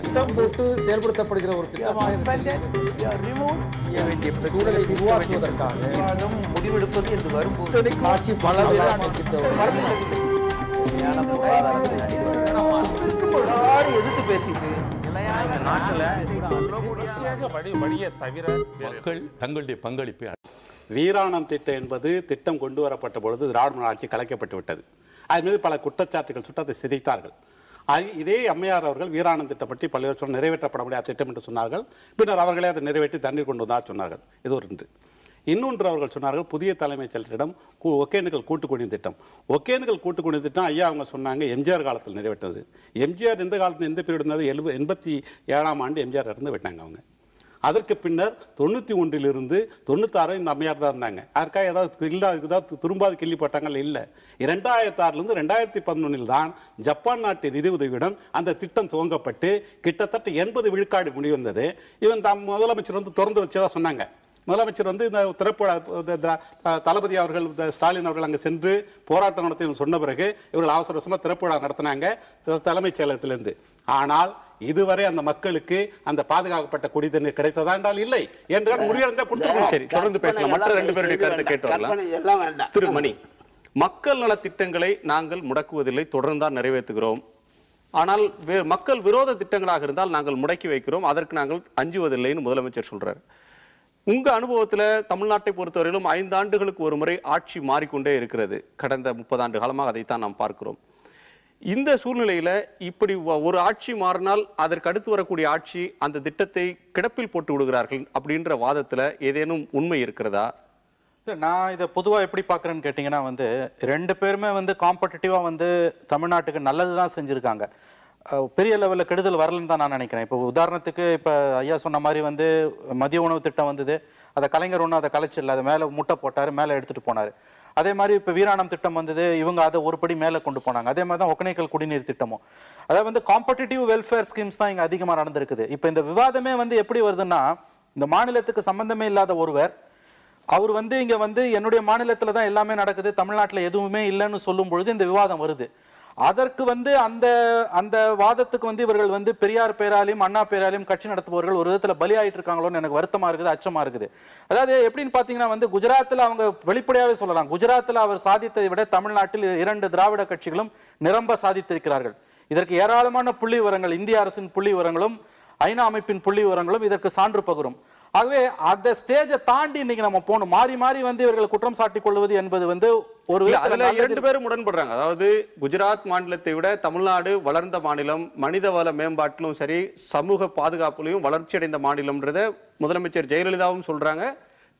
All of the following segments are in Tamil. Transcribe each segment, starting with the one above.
திட்டம் போட்டு செயல்படுத்தப்படுகிற ஒரு திட்டமாக சூழலை உருவாக்குவதற்காக முடிவெடுப்பது என்று வரும்போது ஆட்சி எதிர்த்து பேசிட்டு மக்கள் தங்களுடைய பங்களிப்பை வீராணம் திட்டம் என்பது திட்டம் கொண்டு வரப்பட்ட பொழுது திராவிட ஆட்சி கலைக்கப்பட்டு விட்டது. அது மீது பல குற்றச்சாட்டுகள் சுட்டு அதை சிதைத்தார்கள். இதே அம்மையார் அவர்கள் வீராணம் திட்டம் பற்றி பல்வேறு சொல்ல நிறைவேற்றப்பட முடியாத திட்டம் என்று சொன்னார்கள். பின்னர் அவர்களே அதை நிறைவேற்றி தண்ணீர் கொண்டு வந்தார் சொன்னார்கள். இது ஒரு இன்னொன்று அவர்கள் சொன்னார்கள், புதிய தலைமைச் செயலரிடம் ஒகேனக்கல் கூட்டுக்குடிநீர் திட்டம். ஒகேனக்கல் கூட்டுக்குடிநீர் திட்டம் ஐயா அவங்க சொன்னாங்க எம்ஜிஆர் காலத்தில் நிறைவேற்றது. எம்ஜிஆர் எந்த காலத்தில் எந்த பீரியட் இருந்தது? 87ஆம் ஆண்டு எம்ஜிஆர் இருந்து விட்டாங்க அவங்க. அதற்கு பின்னர் 91 96 இந்த அம்மையார் தான் இருந்தாங்க. யாருக்காக ஏதாவது திரும்பாது கேள்விப்பட்டாங்கள் இல்லை. 2006 2011 தான் ஜப்பான் நாட்டு நிதி உதவியுடன் அந்த திட்டம் துவங்கப்பட்டு கிட்டத்தட்ட 80 விழுக்காடு முடிவந்தது. இவன் முதலமைச்சர் திறந்து வச்சதா சொன்னாங்க. முதலமைச்சர் இந்த தளபதி அவர்கள் ஸ்டாலின் அவர்கள் அங்கே சென்று போராட்டம் நடத்தி சொன்ன பிறகு இவர்கள் அவசரமா திறப்புழா நடத்தினாங்க தலைமைச் செயலகத்திலிருந்து. ஆனால் இதுவரை அந்த மக்களுக்கு அந்த பாதுகாக்கப்பட்ட குடிநீர் கிடைத்ததா என்றால் இல்லை என்றால் முறியடைந்த சரி, தொடர்ந்து பேசலாம். மற்ற 2 பேருடைய கருத்தை கேட்டு வரலாம். திரு மணி, மக்கள் நல திட்டங்களை நாங்கள் முடக்குவதில்லை, தொடர்ந்து நிறைவேற்றுகிறோம். ஆனால் மக்கள் விரோத திட்டங்களாக இருந்தால் நாங்கள் முடக்கி வைக்கிறோம், அதற்கு நாங்கள் அஞ்சுவதில்லைன்னு முதலமைச்சர் சொல்றாரு. உங்க அனுபவத்துல தமிழ்நாட்டை பொறுத்தவரையிலும் 5 ஆண்டுகளுக்கு ஒரு முறை ஆட்சி மாறிக்கொண்டே இருக்கிறது. கடந்த 30 ஆண்டு காலமாக அதைத்தான் நாம் பார்க்கிறோம். இந்த சூழ்நிலையில இப்படி ஒரு ஆட்சி மாறினால் அதற்கு அடுத்து வரக்கூடிய ஆட்சி அந்த திட்டத்தை கிடப்பில் போட்டு விடுகிறார்கள் அப்படின்ற வாதத்துல ஏதேனும் உண்மை இருக்கிறதா? நான் இதை பொதுவாக எப்படி பார்க்குறேன்னு கேட்டிங்கன்னா 2 பேருமே காம்படிட்டிவாக தமிழ்நாட்டுக்கு நல்லது தான் செஞ்சுருக்காங்க. பெரிய லெவலில் கெடுதல் வரலன்னு தான் நான் நினைக்கிறேன். இப்போ உதாரணத்துக்கு இப்போ ஐயா சொன்ன மாதிரி மதிய உணவு திட்டம் வந்தது. அதை கலைஞர் ஒன்றும் அதை கலைச்சிடல, அதை மேலே முட்டை போட்டார், மேலே எடுத்துகிட்டு போனார். அதே மாதிரி இப்போ வீராணம் திட்டம் வந்தது, இவங்க அதை ஒரு படி மேலே கொண்டு போனாங்க. அதே மாதிரி தான் ஒகேனக்கல் குடிநீர் திட்டமும். அதாவது காம்படிட்டிவ் வெல்ஃபேர் ஸ்கீம்ஸ் தான் இங்கே அதிகமாக நடந்திருக்குது. இப்போ இந்த விவாதமே எப்படி வருதுன்னா, இந்த மாநிலத்துக்கு சம்பந்தமே இல்லாத ஒருவர் அவர் இங்கே என்னுடைய மாநிலத்தில் தான் எல்லாமே நடக்குது, தமிழ்நாட்டில் எதுவுமே இல்லைன்னு சொல்லும் பொழுது இந்த விவாதம் வருது. அதற்கு அந்த அந்த வாதத்துக்கு இவர்கள் பெரியார் பேராலையும் அண்ணா பேராலையும் கட்சி நடத்துபவர்கள் ஒரு விதத்துல பலியாயிட்டு இருக்காங்களோன்னு எனக்கு வருத்தமா இருக்குது, அச்சமா இருக்குது. அதாவது எப்படின்னு பாத்தீங்கன்னா குஜராத்தில் அவங்க வெளிப்படையாவே சொல்லலாம், குஜராத்தில் அவர் சாதித்ததை விட தமிழ்நாட்டில் 2 திராவிட கட்சிகளும் நிரம்ப சாதித்திருக்கிறார்கள். இதற்கு ஏராளமான புள்ளி விவரங்கள், இந்திய அரசின் புள்ளி விவரங்களும் ஐநா அமைப்பின் புள்ளி விவரங்களும் இதற்கு சான்று பகரும். ஆகவே அந்த ஸ்டேஜை தாண்டி இன்னைக்கு நம்ம போகணும். மாறி மாறி இவர்கள் குற்றம் சாட்டிக் கொள்வது என்பது ஒரு 2 பேரும் உடன்படுறாங்க. அதாவது குஜராத் மாநிலத்தை விட தமிழ்நாடு வளர்ந்த மாநிலம், மனிதவள மேம்பாட்டிலும் சரி சமூக பாதுகாப்புலையும் வளர்ச்சி அடைந்த மாநிலம்ன்றத முதலமைச்சர் ஜெயலலிதாவும் சொல்றாங்க.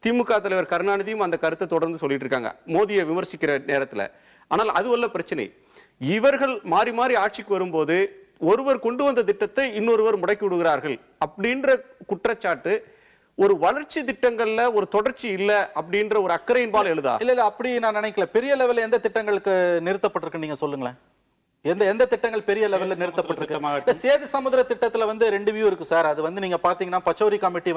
திமுக தலைவர் கருணாநிதியும் அந்த கருத்தை தொடர்ந்து சொல்லிட்டு இருக்காங்க மோடியை விமர்சிக்கிற நேரத்தில். ஆனால் அதுவல்ல பிரச்சனை. இவர்கள் மாறி மாறி ஆட்சிக்கு வரும்போது ஒருவர் கொண்டு வந்த திட்டத்தை இன்னொருவர் முடக்கி விடுகிறார்கள் அப்படின்ற குற்றச்சாட்டு ஒரு வளர்ச்சி திட்டங்கள்ல ஒரு தொடர்ச்சி இல்ல அப்படின்ற ஒரு அக்கறையின்பால் எழுதா? இல்ல அப்படி நான் நினைக்கல. பெரிய லெவல்ல எந்த திட்டங்களுக்கு நிறுத்தப்பட்டிருக்கு நீங்க சொல்லுங்களேன். எந்த திட்டங்கள் பெரிய லெவல்ல நிறுத்தப்பட்டிருக்கு? சேது சமுத்திர திட்டத்துல 2 வியூ இருக்கு சார். அது நீங்க பாத்தீங்கன்னா பச்சோரி கமிட்டி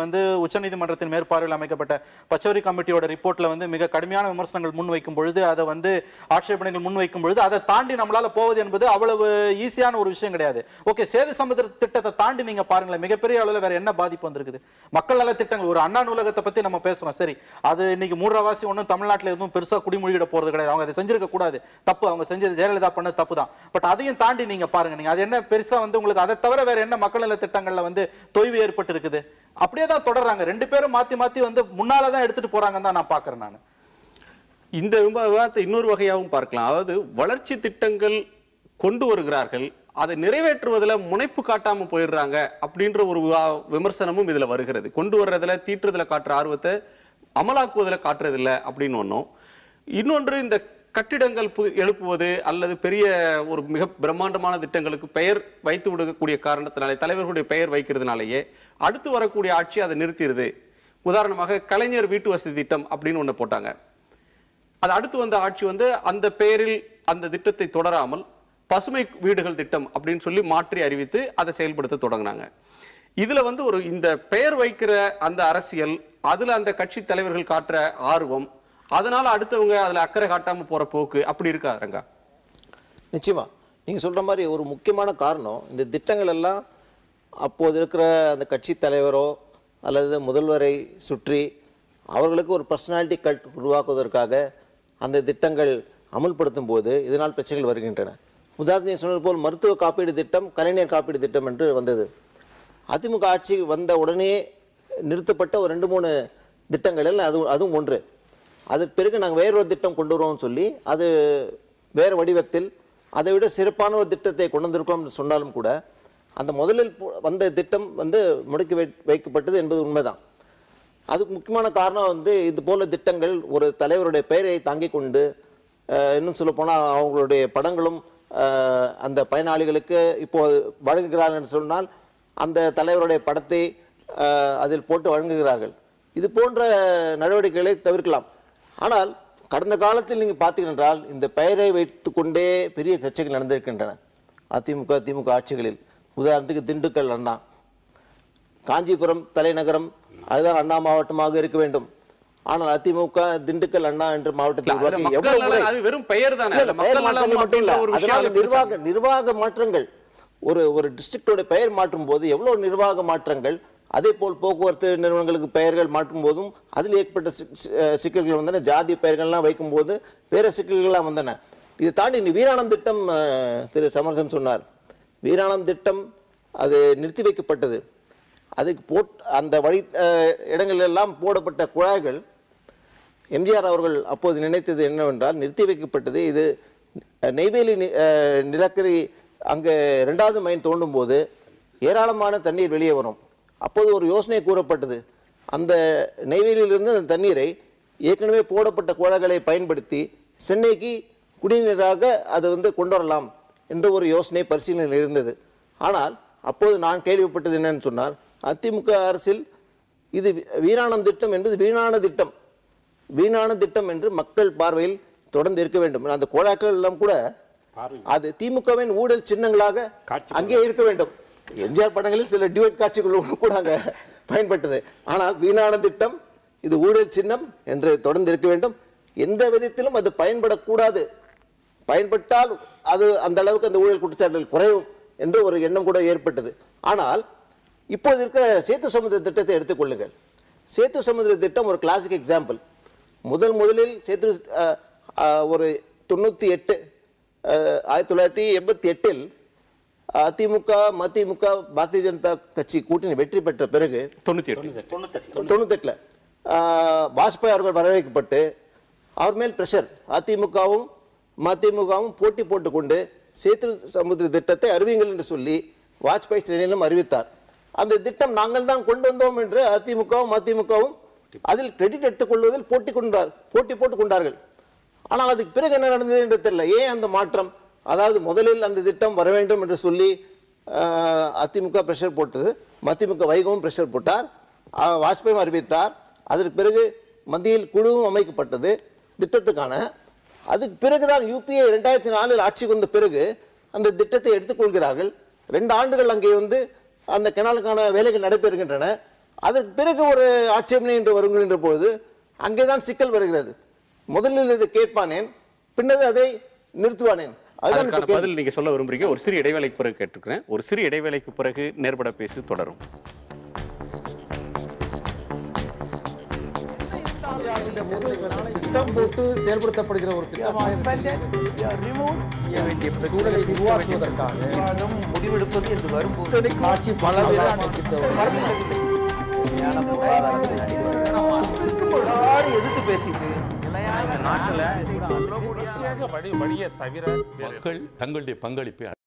உச்சநீதிமன்றத்தின் மேற்பார்வையில் அமைக்கப்பட்ட பச்சோரி கமிட்டியோட ரிப்போர்ட்ல மிக கடுமையான விமர்சனங்கள் முன்வைக்கும் பொழுது, அதை ஆட்சேபனைகள் முன்வைக்கும் பொழுது அதை தாண்டி நம்மளால போவது என்பது அவ்வளவு ஈஸியான ஒரு விஷயம் கிடையாது. ஓகே, சேது சமுத்திர திட்டத்தை தாண்டி நீங்க பாருங்களேன், மிகப்பெரிய அளவில் வேற என்ன பாதிப்பு வந்திருக்குது. மக்கள் நல திட்டங்கள், ஒரு அண்ணா நூலகத்தை பத்தி நம்ம பேசுறோம், சரி, அது இன்னைக்கு 3/4 ஒன்றும் தமிழ்நாட்டில் எதுவும் பெருசா குடிமொழியிட போறது கிடையாது. அவங்க அதை செஞ்சிருக்க கூடாது, தப்பு. அவங்க செஞ்சது ஜெயலலிதா பண்ண தப்பு தான். பட் அதையும் தாண்டி நீங்க பாருங்க, நீங்க அது என்ன பெருசா உங்களுக்கு அதை தவிர வேற என்ன மக்கள் நல திட்டங்கள்ல தொய்வு ஏற்பட்டு இருக்குது. அப்படியே தான் தொடர்றாங்க. 2 பேரும் மாத்தி மாத்தி முன்னாலதான் எடுத்துட்டு போறாங்கன்னு தான் நான் பாக்குறேன். நான் இந்த விவாதத்தை இன்னொரு வகையாகவும் பார்க்கலாம். அதாவது வளர்ச்சி திட்டங்கள் கொண்டு வருகிறார்கள், அதை நிறைவேற்றுவதில் முனைப்பு காட்டாம போயிடுறாங்க அப்படின்ற ஒரு விமர்சனமும் இதுல வருகிறது. கொண்டு வர்றதுல தீட்டுறதுல காட்டுற ஆர்வத்தை அமலாக்குவதில் காட்டுறதில்லை அப்படின்னு ஒன்றும். இன்னொன்று, இந்த கட்டிடங்கள் எழுப்புவது அல்லது பெரிய ஒரு மிக பிரம்மாண்டமான திட்டங்களுக்கு பெயர் வைத்து விடக்கூடிய காரணத்தினாலே, தலைவர்களுடைய பெயர் வைக்கிறதுனாலேயே அடுத்து வரக்கூடிய ஆட்சி அதை நிறுத்திடுது. உதாரணமாக கலைஞர் வீட்டு வசதி திட்டம் அப்படின்னு ஒன்று போட்டாங்க. அது அடுத்து வந்த ஆட்சி அந்த பெயரில் அந்த திட்டத்தை தொடராமல் பசுமை வீடுகள் திட்டம் அப்படின்னு சொல்லி மாற்றி அறிவித்து அதை செயல்படுத்த தொடங்கினாங்க. இதுல ஒரு இந்த பெயர் வைக்கிற அந்த அரசியல், அதுல அந்த கட்சி தலைவர்கள் காட்டுற ஆர்வம், அதனால அடுத்தவங்க அதுல அக்கறை காட்டாம போற போக்கு அப்படி இருக்காருங்க. நிச்சயமா நீங்க சொல்ற மாதிரி ஒரு முக்கியமான காரணம், இந்த திட்டங்கள் எல்லாம் அப்போது இருக்கிற அந்த கட்சி தலைவரோ அல்லது முதல்வரை சுற்றி அவர்களுக்கு ஒரு பர்சனாலிட்டி கல்ட் உருவாக்குவதற்காக அந்த திட்டங்கள் அமுல்படுத்தும் போது இதனால் பிரச்சனைகள் வருகின்றன. உதாரணத்தை சொன்னது போல் மருத்துவ காப்பீடு திட்டம், கலைஞர் காப்பீடு திட்டம் என்று வந்தது. அதிமுக ஆட்சி வந்த உடனே நிறுத்தப்பட்ட ஒரு 2-3 திட்டங்களில் அதுவும் ஒன்று. அதற்கு பிறகு நாங்கள் வேறொரு திட்டம் கொண்டு வருவோம்னு சொல்லி அது வேறு வடிவத்தில் அதை விட சிறப்பான ஒரு திட்டத்தை கொண்டு வந்திருக்கோம் சொன்னாலும் கூட அந்த முதலில் வந்த திட்டம் முடக்கி வைக்கப்பட்டது என்பது உண்மைதான். அதுக்கு முக்கியமான காரணம் இது போல திட்டங்கள் ஒரு தலைவருடைய பெயரை தாங்கி கொண்டு இன்னும் சொல்லப்போனால் அவங்களுடைய படங்களும் அந்த பயனாளிகளுக்கு இப்போது வழங்குகிறார்கள் என்று சொன்னால் அந்த தலைவருடைய படத்தை அதில் போட்டு வழங்குகிறார்கள். இது போன்ற நடவடிக்கைகளை தவிர்க்கலாம். ஆனால் கடந்த காலத்தில் நீங்கள் பார்த்தீர்கள் என்றால் இந்த பெயரை வைத்து கொண்டே பெரிய சர்ச்சைகள் நடந்திருக்கின்றன திமுக ஆட்சிகளில். உதாரணத்துக்கு திண்டுக்கல் அண்ணா, காஞ்சிபுரம் தலைநகரம் அதுதான் அண்ணா மாவட்டமாக இருக்க வேண்டும். ஆனால் அதிமுக திண்டுக்கல் அண்ணா என்ற மாவட்டத்தில் நிர்வாக மாற்றங்கள், ஒரு டிஸ்ட்ரிக்டோட பெயர் மாற்றும் போது எவ்வளவு நிர்வாக மாற்றங்கள், அதே போல் போக்குவரத்து நிறுவனங்களுக்கு பெயர்கள் மாற்றும் போதும் அதில் ஏற்பட்ட சிக்கல்கள் வந்தன. ஜாதி பெயர்கள்லாம் வைக்கும் போது வேற சிக்கல்கள்லாம் வந்தன. இதை தாண்டி வீராணம் திட்டம் திரு சமரசம் சொன்னார். வீராணம் திட்டம் அது நிறுத்தி வைக்கப்பட்டது. அதுக்கு அந்த வழி இடங்களெல்லாம் போடப்பட்ட குழாய்கள் எம்ஜிஆர் அவர்கள் அப்போது நினைத்தது என்னவென்றால் நிறுத்தி வைக்கப்பட்டது. இது நெய்வேலி நிலக்கரி அங்கே 2வது மைன் தோண்டும் போது ஏராளமான தண்ணீர் வெளியே வரும். அப்போது ஒரு யோசனை கூறப்பட்டது, அந்த நெய்வேலியிலிருந்து அந்த தண்ணீரை ஏற்கனவே போடப்பட்ட குழாய்களை பயன்படுத்தி சென்னைக்கு குடிநீராக அது கொண்டு வரலாம் என்ற ஒரு யோசனை பரிசீலனையில் இருந்தது. ஆனால் அப்போது நான் கேள்விப்பட்டது என்னன்னு சொன்னார், அதிமுக அரசில் இது வீராணம் திட்டம் என்பது வீணான திட்டம் என்று மக்கள் பார்வையில் தொடர்ந்து இருக்க வேண்டும். அந்த கோழாக்கள் எல்லாம் கூட அது திமுகவின் ஊழல் சின்னங்களாக அங்கே இருக்க வேண்டும். எம்ஜிஆர் படங்களில் சில டியூட் காட்சிகள் கூட அங்கே பயன்பட்டது. ஆனால் வீணான திட்டம், இது ஊழல் சின்னம் என்று தொடர்ந்து இருக்க வேண்டும். எந்த விதத்திலும் அது பயன்படக்கூடாது. பயன்பட்டால் அது அந்த அளவுக்கு அந்த ஊழல் குற்றச்சாட்டுகள் குறையும் என்று ஒரு எண்ணம் கூட ஏற்பட்டது. ஆனால் இப்போது இருக்கிற சேத்து சமுத்திர திட்டத்தை எடுத்துக்கொள்ளுங்கள். சேத்து சமுத்திர திட்டம் ஒரு கிளாசிக் எக்ஸாம்பிள். முதலில் சேத்து ஒரு 1988 அதிமுக மதிமுக பாரதிய ஜனதா கட்சி கூட்டணி வெற்றி பெற்ற பிறகு 98 வாஜ்பாய் அவர்கள் வரவேற்கப்பட்டு அவர் மேல் பிரஷர் அதிமுகவும் மதிமுகவும் போட்டி போட்டுக்கொண்டு சேத்து சமுத்திர திட்டத்தை அறிவிங்கள் என்று சொல்லி வாஜ்பாய் சிறையிலும் அறிவித்தார். அந்த திட்டம் நாங்கள் தான் கொண்டு வந்தோம் என்று அதிமுகவும் மதிமுகவும் அதில் கிரெடிட் எடுத்துக் கொள்வதில் போட்டி போட்டுக் கொண்டார்கள். ஆனால் அதுக்கு பிறகு என்ன நடந்தது என்று தெரியல. ஏன் அந்த மாற்றம்? அதாவது முதலில் அந்த திட்டம் வர வேண்டும் என்று சொல்லி அதிமுக பிரஷர் போட்டது, மதிமுக வைகவும் பிரஷர் போட்டார், வாஜ்பாயும் அறிவித்தார். அதற்கு பிறகு மத்தியில் குழுவும் அமைக்கப்பட்டது திட்டத்துக்கான. அதுக்கு பிறகுதான் யூபிஏ 2004 ஆட்சிக்கு வந்த பிறகு அந்த திட்டத்தை எடுத்துக்கொள்கிறார்கள். 2 ஆண்டுகள் அங்கே அந்த கெனாலுக்கான வேலைகள் நடைபெறுகின்றன. அதற்கு பிறகு ஒரு ஆட்சேபனை என்று வருகின்ற பொழுது அங்கேதான் சிக்கல் வருகிறது. முதலில் இதை கேட்பானேன், பின்னர் அதை நிறுத்துவானேன். அதுக்கான பதில் நீங்க சொல்ல விரும்புறீங்க. ஒரு சிறிய இடைவேளைக்கு பிறகு கேட்டுக்கிறேன். ஒரு சிறிய இடைவேளைக்கு பிறகு நேர்பட பேசி தொடரும். திட்டம் போட்டு செயல்படுத்தப்படுகிற ஒரு திட்டமாக சூழலை உருவாக்குவதற்காக முடிவெடுப்பது என்று வரும்போது ஆட்சி எதிர்த்து பேசிட்டு மக்கள் தங்களுடைய பங்களிப்பை